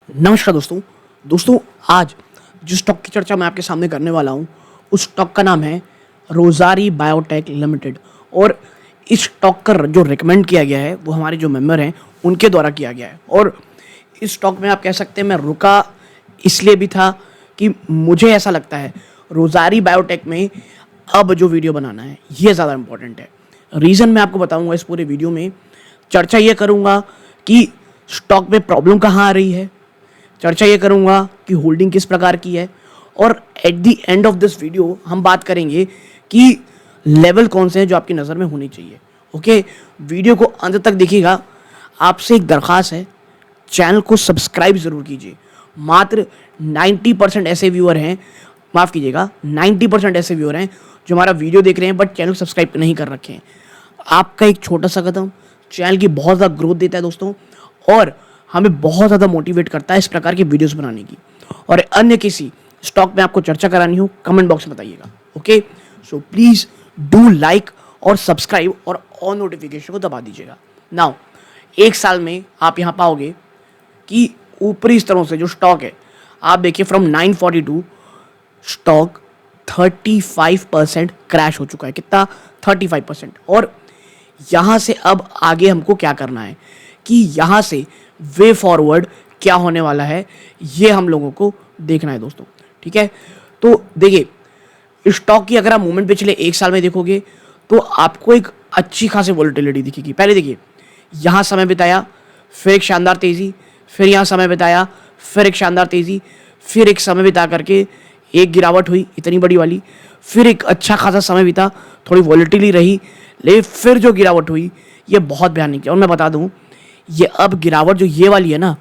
नमस्कार दोस्तों आज जिस स्टॉक की चर्चा मैं आपके सामने करने वाला हूं उस स्टॉक का नाम है रोज़ारी बायोटेक लिमिटेड। और इस स्टॉक का जो रिकमेंड किया गया है वो हमारे जो मेंबर हैं उनके द्वारा किया गया है। और इस स्टॉक में आप कह सकते हैं मैं रुका इसलिए भी था कि मुझे ऐसा लगता है रोज़ारी बायोटेक में अब जो वीडियो बनाना है ये ज़्यादा इम्पोर्टेंट है। रीज़न मैं आपको बताऊंगा इस पूरे वीडियो में। चर्चा ये करूंगा कि स्टॉक में प्रॉब्लम कहाँ आ रही है, चर्चा ये करूंगा कि होल्डिंग किस प्रकार की है, और at the end of this video हम बात करेंगे कि लेवल कौन से हैं जो आपकी नज़र में होनी चाहिए। ओके, वीडियो को अंत तक देखिएगा। आपसे एक दरख्वास्त है, चैनल को सब्सक्राइब ज़रूर कीजिए। मात्र 90% ऐसे व्यूअर हैं, माफ़ कीजिएगा 90% ऐसे व्यूअर हैं जो हमारा वीडियो देख रहे हैं बट चैनल सब्सक्राइब नहीं कर रखे हैं। आपका एक छोटा सा कदम चैनल की बहुत ज़्यादा ग्रोथ देता है दोस्तों, और हमें बहुत ज़्यादा मोटिवेट करता है इस प्रकार की वीडियोस बनाने की। और अन्य किसी स्टॉक में आपको चर्चा करानी हो कमेंट बॉक्स में बताइएगा। Okay, so please do like और सब्सक्राइब और ऑन नोटिफिकेशन को दबा दीजिएगा। नाउ एक साल में आप यहाँ पाओगे कि ऊपरी स्तरों से जो स्टॉक है आप देखिए फ्रॉम 942 स्टॉक 35% क्रैश हो चुका है। कितना? 35%। और यहाँ से अब आगे हमको क्या करना है कि यहाँ से वे फॉरवर्ड क्या होने वाला है ये हम लोगों को देखना है दोस्तों। ठीक है, तो देखिए स्टॉक की अगर आप मूवमेंट पिछले एक साल में देखोगे तो आपको एक अच्छी खासी वोलेटिलिटी दिखेगी। पहले देखिए यहाँ समय बिताया, फिर एक शानदार तेज़ी, फिर यहाँ समय बिताया, फिर एक शानदार तेज़ी, फिर एक समय बिता करके एक गिरावट हुई इतनी बड़ी वाली, फिर एक अच्छा खासा समय बीता, थोड़ी वॉलेटिलिटी रही, लेकिन फिर जो गिरावट हुई ये बहुत भयानक है। और मैं बता दूं ये अब गिरावट जो ये वाली है ना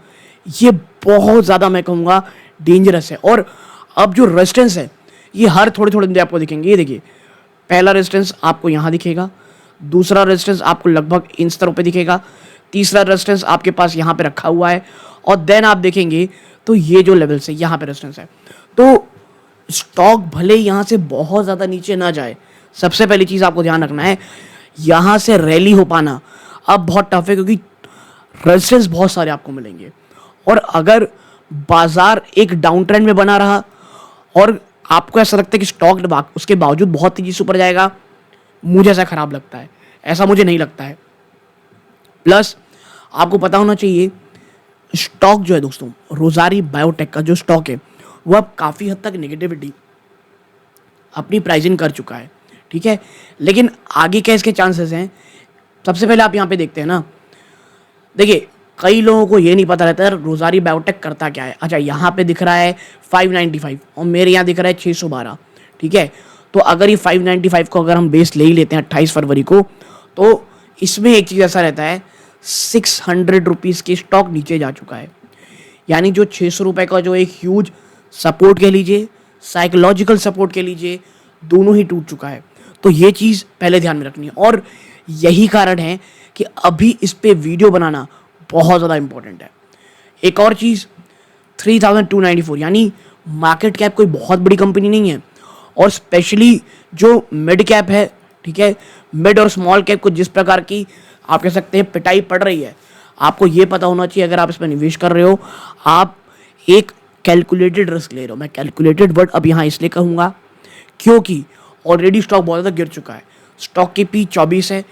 ये बहुत ज़्यादा मैं कहूँगा डेंजरस है। और अब जो रेजिस्टेंस है ये हर थोड़े थोड़े दिन आपको दिखेंगे। ये देखिए पहला रेजिस्टेंस आपको यहाँ दिखेगा, दूसरा रेजिस्टेंस आपको लगभग इन स्तरों पे दिखेगा, तीसरा रेजिस्टेंस आपके पास यहाँ पे रखा हुआ है, और देन आप देखेंगे तो ये जो लेवल से यहाँ पे रेजिस्टेंस है। तो स्टॉक भले यहाँ से बहुत ज़्यादा नीचे ना जाए, सबसे पहली चीज़ आपको ध्यान रखना है यहाँ से रैली हो पाना अब बहुत टफ है, क्योंकि रेजिस्टेंस बहुत सारे आपको मिलेंगे। और अगर बाजार एक डाउन ट्रेंड में बना रहा और आपको ऐसा लगता है कि स्टॉक उसके बावजूद बहुत तेजी से ऊपर जाएगा, मुझे ऐसा खराब लगता है, ऐसा मुझे नहीं लगता है। प्लस आपको पता होना चाहिए स्टॉक जो है दोस्तों रोज़ारी बायोटेक का जो स्टॉक है वो अब काफ़ी हद तक नेगेटिविटी अपनी प्राइसिंग कर चुका है। ठीक है, लेकिन आगे क्या इसके चांसेस हैं सबसे पहले आप यहाँ पे देखते हैं ना। देखिए कई लोगों को ये नहीं पता रहता है रोज़ारी बायोटेक करता क्या है। अच्छा, यहाँ पे दिख रहा है 595 और मेरे यहाँ दिख रहा है 612। ठीक है, तो अगर ये 595 को अगर हम बेस ले ही लेते हैं 28 फरवरी को, तो इसमें एक चीज़ ऐसा रहता है 600 रुपीज़ की स्टॉक नीचे जा चुका है। यानी जो 600 रुपये का जो एक ह्यूज सपोर्ट कह लीजिए, साइकोलॉजिकल सपोर्ट कह लीजिए, दोनों ही टूट चुका है। तो ये चीज़ पहले ध्यान में रखनी है, और यही कारण है कि अभी इस पे वीडियो बनाना बहुत ज़्यादा इंपॉर्टेंट है। एक और चीज़ 3294 यानी मार्केट कैप कोई बहुत बड़ी कंपनी नहीं है, और स्पेशली जो मिड कैप है, ठीक है, मिड और स्मॉल कैप को जिस प्रकार की आप कह सकते हैं पिटाई पड़ रही है, आपको ये पता होना चाहिए अगर आप इसमें निवेश कर रहे हो आप एक कैलकुलेटेड रिस्क ले रहे हो। मैं कैलकुलेटेड वर्ड अब यहाँ इसलिए कहूँगा क्योंकि ऑलरेडी स्टॉक बहुत ज़्यादा गिर चुका है। स्टॉक की पी 24 है,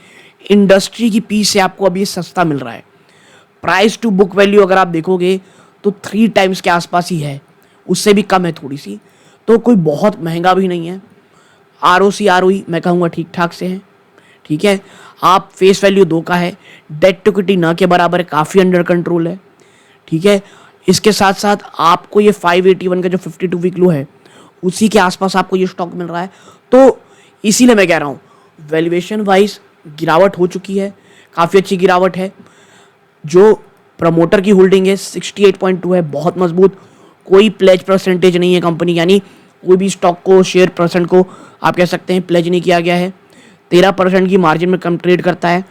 इंडस्ट्री की पी से आपको अभी सस्ता मिल रहा है। प्राइस टू बुक वैल्यू अगर आप देखोगे तो 3 टाइम्स के आसपास ही है, उससे भी कम है थोड़ी सी, तो कोई बहुत महंगा भी नहीं है। ROC ROE मैं कहूँगा ठीक ठाक से है। ठीक है, आप फेस वैल्यू 2 का है, डेट टू इक्विटी न के बराबर है, काफ़ी अंडर कंट्रोल है। ठीक है, इसके साथ साथ आपको ये 581 का जो 52 वीक लो है उसी के आसपास आपको ये स्टॉक मिल रहा है। तो इसीलिए मैं कह रहा हूँ वैल्यूएशन वाइज गिरावट हो चुकी है, काफ़ी अच्छी गिरावट है। जो प्रमोटर की होल्डिंग है 68.2 है, बहुत मजबूत। कोई प्लेज परसेंटेज नहीं है कंपनी, यानी कोई भी स्टॉक को शेयर परसेंट को आप कह सकते हैं प्लेज नहीं किया गया है। 13% की मार्जिन में कम ट्रेड करता है।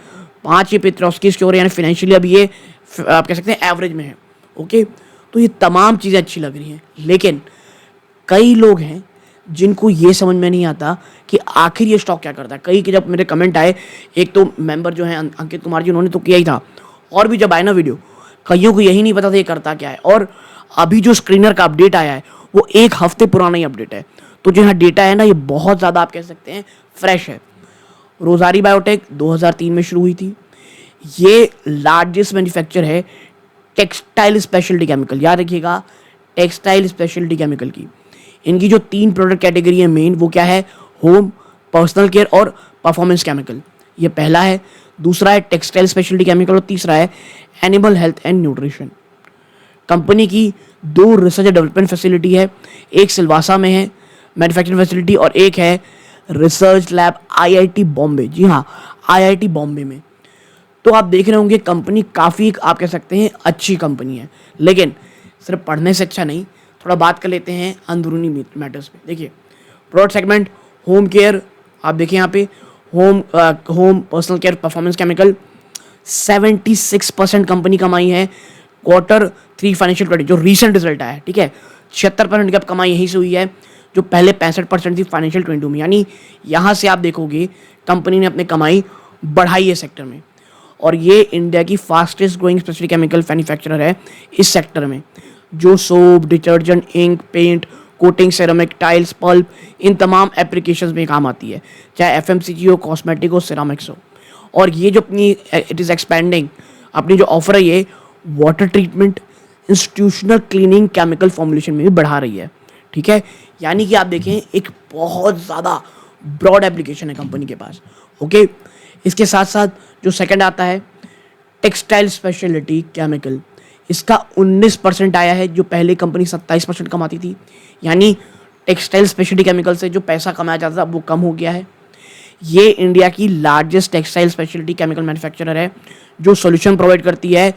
5 ये पेट्रोस्की स्कोर यानी फाइनेंशियली अब ये आप कह सकते हैं एवरेज में है। ओके, तो ये तमाम चीज़ें अच्छी लग रही हैं, लेकिन कई लोग हैं जिनको ये समझ में नहीं आता कि आखिर ये स्टॉक क्या करता है। कई के जब मेरे कमेंट आए, एक तो मेंबर जो है अंकित कुमार जी, उन्होंने तो किया ही था, और भी जब आए ना वीडियो, कईयों को यही नहीं पता था ये करता क्या है। और अभी जो स्क्रीनर का अपडेट आया है वो 1 हफ्ते पुराना ही अपडेट है, तो जो यहाँ डेटा है ना ये बहुत ज़्यादा आप कह सकते हैं फ्रेश है। रोजारी बायोटेक 2003 में शुरू हुई थी। ये लार्जेस्ट मैन्युफैक्चर है टेक्सटाइल स्पेशलिटी केमिकल, याद रखिएगा, टेक्सटाइल स्पेशलिटी केमिकल की। इनकी जो 3 प्रोडक्ट कैटेगरी है मेन, वो क्या है, होम, पर्सनल केयर और परफॉर्मेंस केमिकल। ये पहला है। दूसरा है टेक्सटाइल स्पेशलिटी केमिकल और तीसरा है animal health and nutrition. Company की 2 रिसर्च डेवलपमेंट फैसिलिटी है, एक सिलवासा में है मैन्युफैक्चरिंग फैसिलिटी और एक है रिसर्च लैब आईआईटी बॉम्बे। जी हाँ, आईआईटी बॉम्बे में। तो आप देख रहे होंगे कंपनी काफ़ी आप कह सकते हैं अच्छी कंपनी है, लेकिन सिर्फ पढ़ने से अच्छा नहीं, थोड़ा बात कर लेते हैं अंदरूनी मैटर्स पे। देखिए प्रोडक्ट सेगमेंट होम केयर, आप देखिए यहाँ पे home personal care performance chemical 76% company कमाई है Q3 फाइनेंशियल 20 जो रीसेंट रिजल्ट आया है, ठीक है। 76% की कमाई यहीं से हुई है जो पहले 65% थी फाइनेंशियल 22 में। यानी यहाँ से आप देखोगे कंपनी ने अपनी कमाई बढ़ाई है सेक्टर में, और ये इंडिया की fastest growing specialty chemical manufacturer है इस सेक्टर में, जो soap, detergent, ink, paint, coating, ceramic, tiles, pulp, इन तमाम एप्लीकेशंस में काम आती है, चाहे एफएमसीजी हो, कॉस्मेटिक हो, सेरामिक्स हो। और ये जो अपनी इट इज़ एक्सपेंडिंग, अपनी जो ऑफर है ये water treatment, institutional cleaning, chemical formulation में भी बढ़ा रही है, ठीक है। यानी कि आप देखें एक बहुत ज़्यादा ब्रॉड एप्लीकेशन है कंपनी के पास, ओके। इसके साथ साथ जो सेकंड आता है टेक्सटाइल स्पेशलिटी केमिकल, इसका 19% आया है, जो पहले कंपनी 27% कमाती थी। यानी टेक्सटाइल स्पेशलिटी केमिकल से जो पैसा कमाया जाता था वो कम हो गया है। ये इंडिया की largest textile speciality chemical manufacturer है, जो सॉल्यूशन प्रोवाइड करती है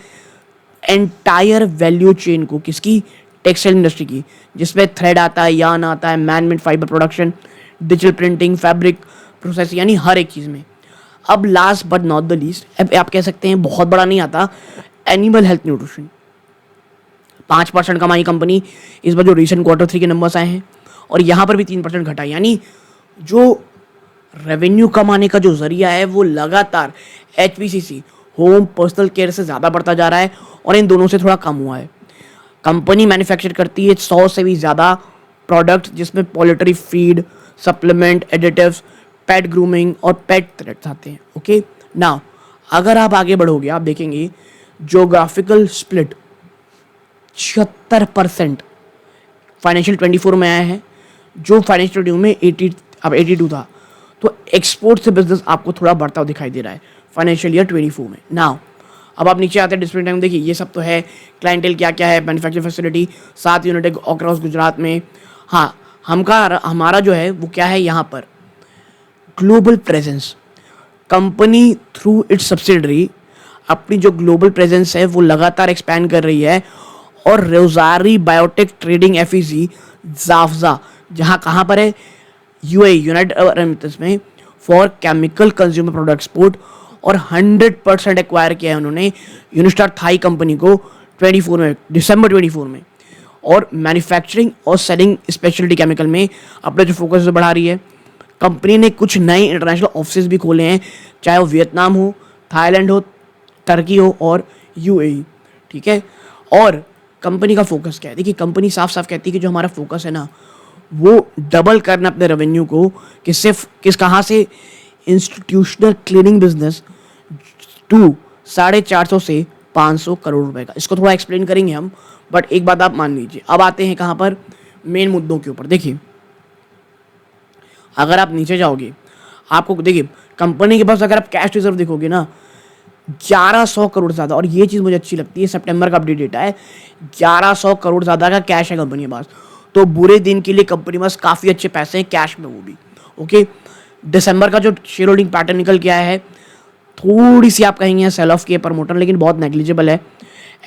एंटायर वैल्यू चेन को, किसकी, टेक्सटाइल इंडस्ट्री की, जिसमें थ्रेड आता है, यार्न आता है, manmade fibre production, digital printing, fabric process, यानी हर एक चीज़ में। अब last but not the least, अब आप कह सकते हैं बहुत बड़ा नहीं आता, एनिमल हेल्थ न्यूट्रिशन 5% कमाई कंपनी इस बार जो रीसेंट Q3 के नंबर्स आए हैं, और यहाँ पर भी 3% घटा। यानी जो रेवेन्यू कमाने का जो जरिया है वो लगातार HPCC होम पर्सनल केयर से ज़्यादा बढ़ता जा रहा है और इन दोनों से थोड़ा कम हुआ है। कंपनी मैन्युफैक्चर करती है 100 से भी ज़्यादा प्रोडक्ट्स, जिसमें पोल्ट्री फीड, सप्लीमेंट, एडिटिव्स, पेट ग्रूमिंग और पेट थ्रेड्स आते हैं, ओके। नाउ अगर आप आगे बढ़ोगे आप देखेंगे जोग्राफिकल स्प्लिट 76% फाइनेंशियल 24 में आया है, जो फाइनेंशियल 22 में 82 था। तो एक्सपोर्ट से बिजनेस आपको थोड़ा बढ़ता हुआ दिखाई दे रहा है फाइनेंशियल ईयर 24 में। नाउ अब आप नीचे आते हैं डिस्प्ले टाइम, देखिए ये सब तो है क्लाइंटेल क्या क्या है, मैन्युफैक्चरिंग फैसिलिटी 7 यूनिट है अक्रॉस गुजरात में। हाँ, हमारा जो है वो क्या है यहाँ पर global presence. Company through it's subsidiary अपनी जो ग्लोबल प्रेजेंस है वो लगातार एक्सपैंड कर रही है, और रोजारी बायोटेक ट्रेडिंग एफईसी जाफजा, जहाँ कहाँ पर है, यूएई, यूनाइटेड अरब एमिरेट्स में, for chemical consumer product export, और 100% एक्वायर किया है उन्होंने यूनिस्टार थाई कंपनी को 24 में, दिसंबर 24 में, और मैन्युफैक्चरिंग और सेलिंग स्पेशलिटी केमिकल में अपना जो फोकस बढ़ा रही है। कंपनी ने कुछ नए इंटरनेशनल ऑफिस भी खोले हैं, चाहे वो वियतनाम हो, थाईलैंड हो, टर्की हो और यूएई, ठीक है। और कंपनी का फोकस क्या है, देखिए कंपनी साफ साफ कहती है कि जो हमारा फोकस है ना वो डबल करना अपने रेवेन्यू को, कि सिर्फ कहाँ से, इंस्टीट्यूशनल क्लीनिंग बिजनेस टू 450 से 500 करोड़ रुपए का। इसको थोड़ा एक्सप्लेन करेंगे हम, बट एक बात आप मान लीजिए। अब आते हैं कहाँ पर, मेन मुद्दों के ऊपर। देखिए अगर आप नीचे जाओगे आपको देखिए कंपनी के पास अगर आप कैश रिजर्व देखोगे ना 1100 करोड़ ज़्यादा, और ये चीज़ मुझे अच्छी लगती है, सितंबर का अपडेट डेटा है, 1100 करोड़ ज़्यादा का कैश है कंपनी के पास। तो बुरे दिन के लिए कंपनी के पास काफ़ी अच्छे पैसे हैं कैश में, वो भी ओके। दिसंबर का जो शेयर होल्डिंग पैटर्न निकल के आया है, थोड़ी सी आप कहेंगे सेल ऑफ की है प्रमोटर, लेकिन बहुत नेग्लिजिबल है।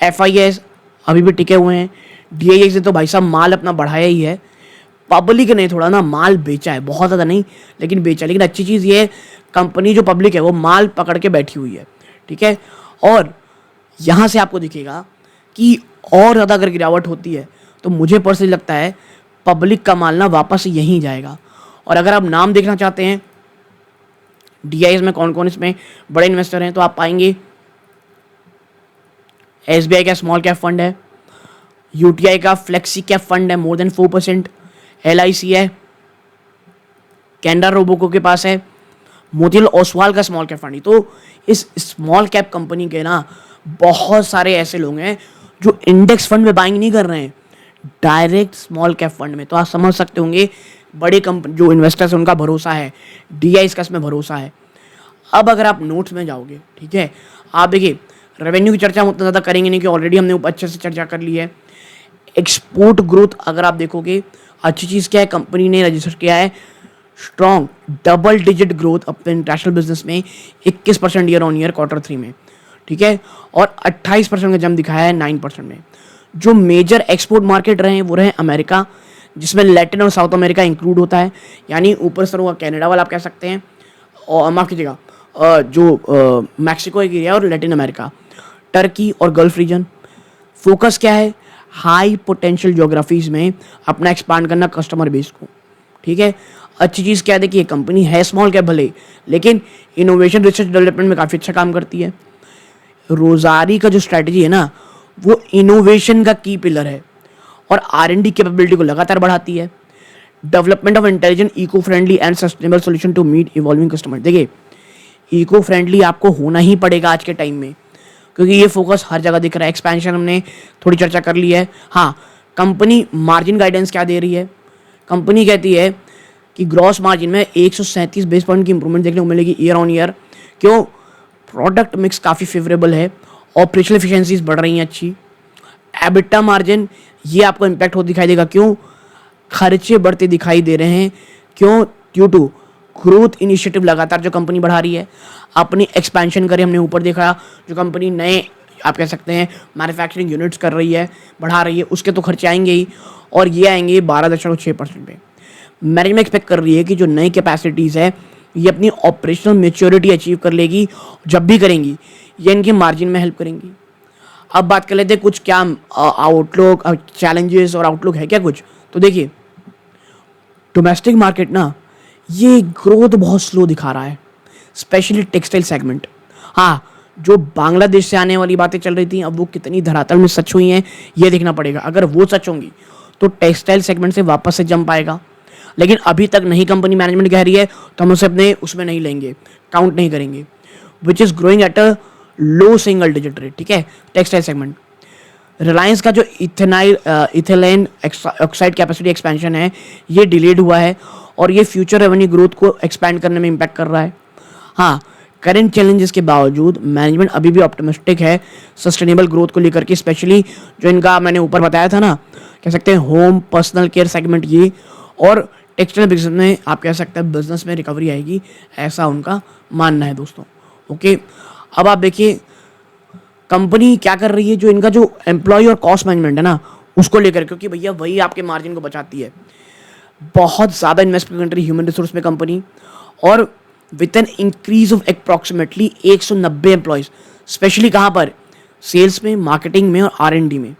FIS अभी भी टिके हुए हैं। DIX ने तो भाई साहब माल अपना बढ़ाया ही है, पब्लिक ने थोड़ा ना माल बेचा है, बहुत ज़्यादा नहीं लेकिन बेचा। लेकिन अच्छी चीज़ ये है कंपनी जो पब्लिक है वो माल पकड़ के बैठी हुई है, ठीक है। और यहाँ से आपको दिखेगा कि और ज़्यादा अगर गिरावट होती है तो मुझे पर्सनली लगता है पब्लिक का माल ना वापस यहीं जाएगा। और अगर आप नाम देखना चाहते हैं DIS में कौन कौन इसमें बड़े इन्वेस्टर हैं, तो आप पाएंगे SBI का स्मॉल कैप फंड है, UTI का फ्लेक्सी कैप फंड है मोर देन 4%, LIC है, कैनरा रोबोको के पास है, मोतीलाल ओसवाल का स्मॉल कैप फंड है। तो इस स्मॉल कैप कंपनी के ना बहुत सारे ऐसे लोग हैं जो इंडेक्स फंड में बाइंग नहीं कर रहे हैं, डायरेक्ट स्मॉल कैप फंड में। तो आप समझ सकते होंगे बड़े कंपनी जो इन्वेस्टर्स हैं उनका भरोसा है, DIs का इसमें भरोसा है। अब अगर आप नोट्स में जाओगे, ठीक है, आप देखिए रेवेन्यू की चर्चा हम उतना ज़्यादा करेंगे नहीं कि ऑलरेडी हमने अच्छे से चर्चा कर ली है। एक्सपोर्ट ग्रोथ अगर आप देखोगे, अच्छी चीज़ क्या है, कंपनी ने रजिस्टर किया है स्ट्रॉन्ग डबल डिजिट ग्रोथ अपने इंटरनेशनल बिजनेस में, 21% ईयर ऑन ईयर Q3 में, ठीक है, और 28% का जंप दिखाया है 9% में। जो मेजर एक्सपोर्ट मार्केट रहे हैं वो रहे अमेरिका, जिसमें लैटिन और साउथ अमेरिका इंक्लूड होता है, यानी ऊपर से होगा कनाडा वाला आप कह सकते हैं, और माफ़ कीजिएगा जो मैक्सिको एक एरिया और लैटिन अमेरिका, टर्की और गल्फ रीजन। फोकस क्या है, हाई पोटेंशियल ज्योग्राफीज में अपना एक्सपांड करना कस्टमर बेस को, ठीक है। अच्छी चीज़ क्या है, देखिए कंपनी है स्मॉल कैप भले, लेकिन इनोवेशन रिसर्च डेवलपमेंट में काफ़ी अच्छा काम करती है। रोजारी का जो स्ट्रैटेजी है ना, वो इनोवेशन का की पिलर है और R&D कैपेबिलिटी को लगातार बढ़ाती है। Development of intelligent, eco friendly and sustainable solution to meet evolving customer. देखिए इको फ्रेंडली आपको होना ही पड़ेगा आज के टाइम में, क्योंकि ये फोकस हर जगह दिख रहा है। एक्सपेंशन हमने थोड़ी चर्चा कर ली है। हाँ, कंपनी मार्जिन गाइडेंस क्या दे रही है, कंपनी कहती है कि ग्रॉस मार्जिन में 137 बेस पॉइंट की इंप्रूवमेंट देखने को मिलेगी ईयर ऑन ईयर। क्यों, प्रोडक्ट मिक्स काफ़ी फेवरेबल है, ऑपरेशनल एफिशिएंसीज बढ़ रही हैं अच्छी। एबिटा मार्जिन ये आपको इम्पैक्ट हो दिखाई देगा, क्यों, खर्चे बढ़ते दिखाई दे रहे हैं, क्यों, ड्यू टू ग्रोथ इनिशिएटिव लगातार जो कंपनी बढ़ा रही है, अपनी एक्सपेंशन करे हमने ऊपर देखा, जो कंपनी नए आप कह सकते हैं मैन्युफैक्चरिंग यूनिट्स कर रही है, बढ़ा रही है, उसके तो खर्चे आएंगे ही, और ये आएंगे 12.6% पे। मैनेजमेंट एक्सपेक्ट कर रही है कि जो नई कैपेसिटीज़ है ये अपनी ऑपरेशनल मेच्योरिटी अचीव कर लेगी, जब भी करेंगी ये इनके मार्जिन में हेल्प करेंगी। अब बात कर लेते हैं कुछ क्या आउटलुक, चैलेंजेस और आउटलुक है क्या कुछ। तो देखिए डोमेस्टिक मार्केट ना ये ग्रोथ बहुत स्लो दिखा रहा है, स्पेशली टेक्सटाइल सेगमेंट। हाँ, जो बांग्लादेश से आने वाली बातें चल रही थी अब वो कितनी धरातल में सच हुई हैं ये देखना पड़ेगा। अगर वो सच होंगी तो टेक्सटाइल सेगमेंट से वापस से जंप आएगा, लेकिन अभी तक नहीं कंपनी मैनेजमेंट कह रही है तो हम उसे अपने उसमें नहीं लेंगे, काउंट नहीं करेंगे। Which is growing at a low single digit rate, ठीक है, टेक्सटाइल सेगमेंट। रिलायंस का जो इथेलेन ऑक्साइड कैपेसिटी एक्सपेंशन है ये डिलेड हुआ है और ये फ्यूचर रेवेन्यू ग्रोथ को एक्सपैंड करने में इम्पैक्ट कर रहा है। हाँ, करेंट चैलेंजेस के बावजूद मैनेजमेंट अभी भी ऑप्टिमिस्टिक है सस्टेनेबल ग्रोथ को लेकर के, स्पेशली जो इनका मैंने ऊपर बताया था ना, कह सकते हैं होम पर्सनल केयर सेगमेंट ये, और टेक्सटाइल बिजनेस में आप कह सकते हैं बिजनेस में रिकवरी आएगी, ऐसा उनका मानना है दोस्तों। ओके, अब आप देखिए कंपनी क्या कर रही है, जो इनका जो एम्प्लॉय और कॉस्ट मैनेजमेंट है ना उसको लेकर, क्योंकि भैया वही आपके मार्जिन को बचाती है। बहुत ज़्यादा इन्वेस्टमेंट कर रही है ह्यूमन रिसोर्स में कंपनी, और with an increase of approximately 190 employees, specially कहाँ पर, सेल्स में, मार्केटिंग में और R&D में।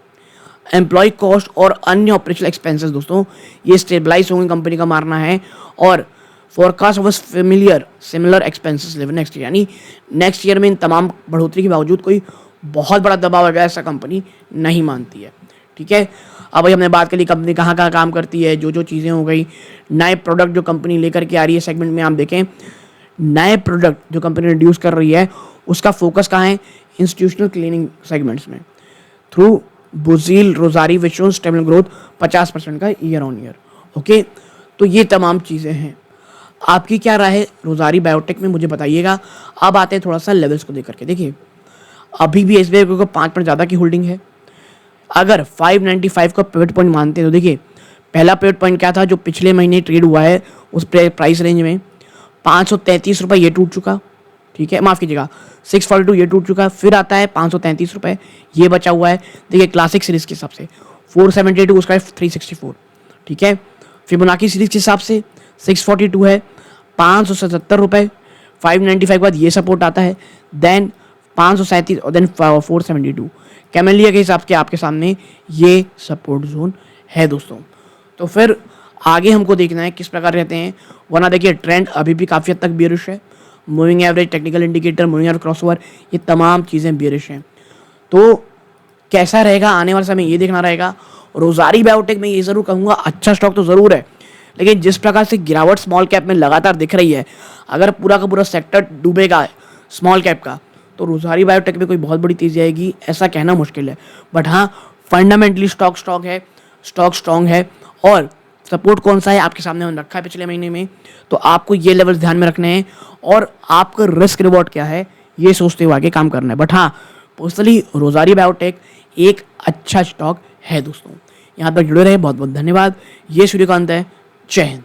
एम्प्लॉय कॉस्ट और अन्य ऑपरेशनल एक्सपेंसेस दोस्तों ये स्टेबलाइज होंगे कंपनी का मानना है, और forecast of similar expenses level next year, यानी नेक्स्ट ईयर में इन तमाम बढ़ोतरी के बावजूद कोई बहुत बड़ा दबाव आएगा ऐसा कंपनी नहीं मानती है, ठीक है। अब भाई हमने बात कर ली कंपनी कहाँ कहाँ काम करती है, जो जो चीज़ें हो गई, नए प्रोडक्ट जो कंपनी लेकर के आ रही है सेगमेंट में, आप देखें नए प्रोडक्ट जो कंपनी इंट्रोड्यूस कर रही है उसका फोकस कहाँ है, इंस्टीट्यूशनल क्लीनिंग सेगमेंट्स में, थ्रू बुजील रोजारी विच स्टेबल ग्रोथ 50% का ईयर ऑन ईयर। ओके, तो ये तमाम चीज़ें हैं। आपकी क्या राय है रोजारी बायोटेक में, मुझे बताइएगा। अब आते हैं थोड़ा सा लेवल्स को देख करके। देखिए अभी भी SBI को 5% ज़्यादा की होल्डिंग है। अगर 595 का पिवट पॉइंट मानते हैं तो देखिए पहला पिवट पॉइंट क्या था जो पिछले महीने ट्रेड हुआ है उस प्राइस रेंज में 533 रुपये, ये टूट चुका, ठीक है, माफ़ कीजिएगा 642 ये टूट चुका। फिर आता है 533 रुपये, ये बचा हुआ है। देखिए क्लासिक सीरीज़ के हिसाब से 472 उसका है 364, ठीक है। फिबोनाची सीरीज़ के हिसाब से 642 है, 577 रुपये, 595 के बाद ये सपोर्ट आता है, देन 537 और देन 472। कैमेलिया के हिसाब से आपके सामने ये सपोर्ट जोन है दोस्तों। तो फिर आगे हमको देखना है किस प्रकार रहते हैं, वरना देखिए ट्रेंड अभी भी काफ़ी हद तक बियरिश है। Moving average, technical indicator, moving average, crossover, ये तमाम चीज़ें बियरिश हैं। तो कैसा रहेगा आने वाले समय ये देखना रहेगा। रोज़ारी बायोटेक में ये ज़रूर कहूँगा अच्छा स्टॉक तो ज़रूर है, लेकिन जिस प्रकार से गिरावट स्मॉल कैप में लगातार दिख रही है, अगर पूरा का पूरा सेक्टर डूबेगा स्मॉल कैप का तो रोज़ारी बायोटेक में कोई बहुत बड़ी तेज़ी आएगी ऐसा कहना मुश्किल है। बट हाँ, फंडामेंटली स्टॉक है, स्टॉक स्ट्रॉन्ग है। और सपोर्ट कौन सा है आपके सामने हमने रखा है पिछले महीने में, तो आपको ये लेवल्स ध्यान में रखने हैं और आपका रिस्क रिवॉर्ड क्या है ये सोचते हुए आगे काम करना है। बट हाँ, पर्सनली रोज़ारी बायोटेक एक अच्छा स्टॉक है दोस्तों। यहाँ तक जुड़े रहे, बहुत बहुत धन्यवाद। ये सूर्यकांत है, जय हिंद।